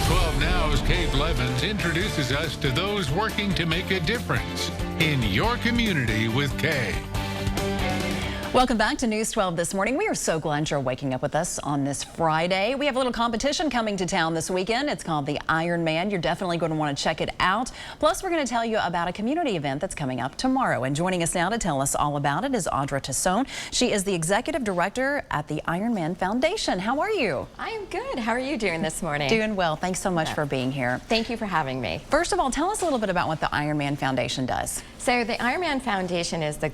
12 Now's Kate Levens introduces us to those working to make a difference in your community with Kay. Welcome back to News 12 this morning. We are so glad you're waking up with us on this Friday. We have a little competition coming to town this weekend. It's called the Ironman. You're definitely going to want to check it out. Plus, we're going to tell you about a community event that's coming up tomorrow. And joining us now to tell us all about it is Audra Tassone. She is the executive director at the Ironman Foundation. How are you? I am good. How are you doing this morning? Doing well. Thanks so much for being here. Thank you for having me. First of all, tell us a little bit about what the Ironman Foundation does. So the Ironman Foundation is the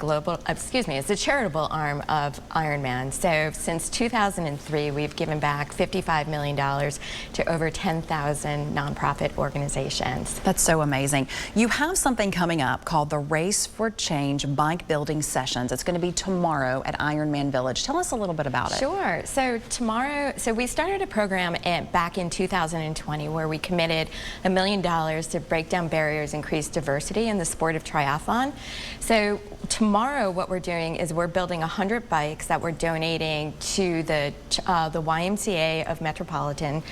it's the charitable arm of Ironman. So since 2003, we've given back $55 million to over 10,000 nonprofit organizations. That's so amazing. You have something coming up called the Race for Change Bike Building Sessions. It's going to be tomorrow at Ironman Village. Tell us a little bit about it. Sure. So tomorrow, we started a program back in 2020 where we committed $1 million to break down barriers, increase diversity in the sport of triathlon. So tomorrow what we're doing is we're building 100 bikes that we're donating to the YMCA of Metropolitan,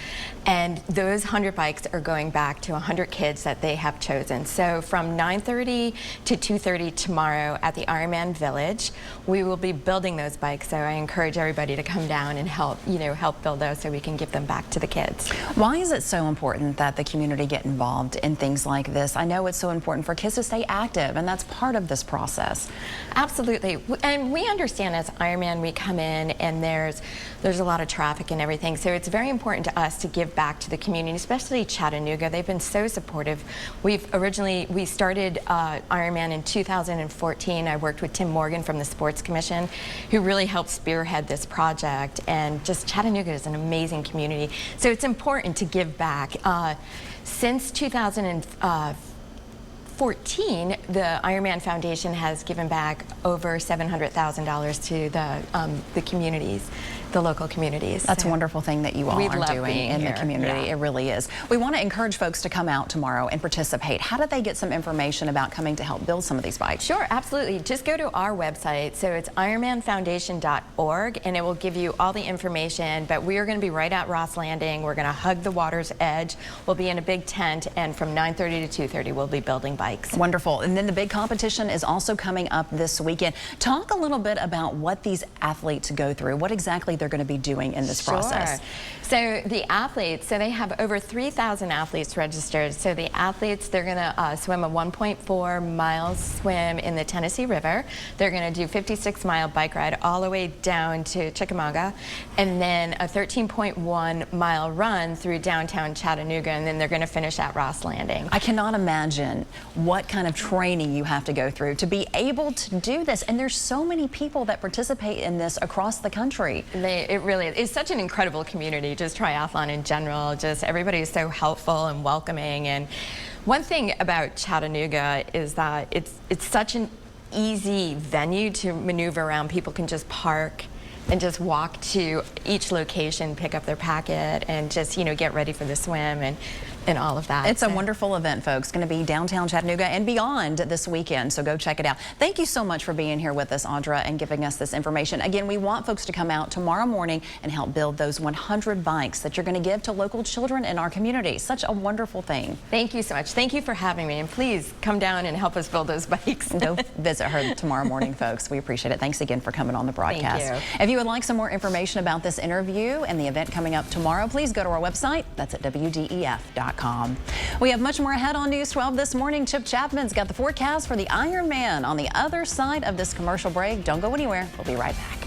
and those 100 bikes are going back to 100 kids that they have chosen. So from 9:30 to 2:30 tomorrow at the Ironman Village, we will be building those bikes. So I encourage everybody to come down and help build those so we can give them back to the kids. Why is it so important that the community get involved in things like this? I know it's so important for kids to stay active, and that's part of this process. Absolutely, and we understand as Ironman we come in and there's a lot of traffic and everything, so it's very important to us to give back to the community, especially Chattanooga. They've been so supportive. We started Ironman in 2014. I worked with Tim Morgan from the Sports Commission, who really helped spearhead this project, and just Chattanooga is an amazing community, so it's important to give back. Since 2014, the Ironman Foundation has given back over $700,000 to the communities, the local communities. That's a wonderful thing that you all are doing in the community. Yeah. It really is. We want to encourage folks to come out tomorrow and participate. How do they get some information about coming to help build some of these bikes? Sure, absolutely. Just go to our website. So it's ironmanfoundation.org, and it will give you all the information. But we are going to be right at Ross Landing. We're going to hug the water's edge. We'll be in a big tent, and from 9:30 to 2:30, we'll be building bikes. Wonderful. And then the big competition is also coming up this weekend. Talk a little bit about what these athletes go through, what exactly they're going to be doing in this process. So the athletes, they have over 3,000 athletes registered. So the athletes, they're going to swim a 1.4 mile swim in the Tennessee River. They're going to do 56-mile bike ride all the way down to Chickamauga, and then a 13.1 mile run through downtown Chattanooga, and then they're going to finish at Ross Landing. I cannot imagine what kind of training you have to go through to be able to do this, and there's so many people that participate in this across the country. It really is. It's such an incredible community, just triathlon in general. Just everybody is so helpful and welcoming. And one thing about Chattanooga is that it's such an easy venue to maneuver around. People can just park and just walk to each location, pick up their packet, and just get ready for the swim and all of that. It's a wonderful event, folks. Going to be downtown Chattanooga and beyond this weekend, so go check it out. Thank you so much for being here with us, Audra, and giving us this information. Again, we want folks to come out tomorrow morning and help build those 100 bikes that you're going to give to local children in our community. Such a wonderful thing. Thank you so much. Thank you for having me, and please come down and help us build those bikes. Go visit her tomorrow morning, folks. We appreciate it. Thanks again for coming on the broadcast. Thank you. If you would like some more information about this interview and the event coming up tomorrow, please go to our website. That's at WDEF.com. We have much more ahead on News 12 this morning. Chip Chapman's got the forecast for the Ironman on the other side of this commercial break. Don't go anywhere. We'll be right back.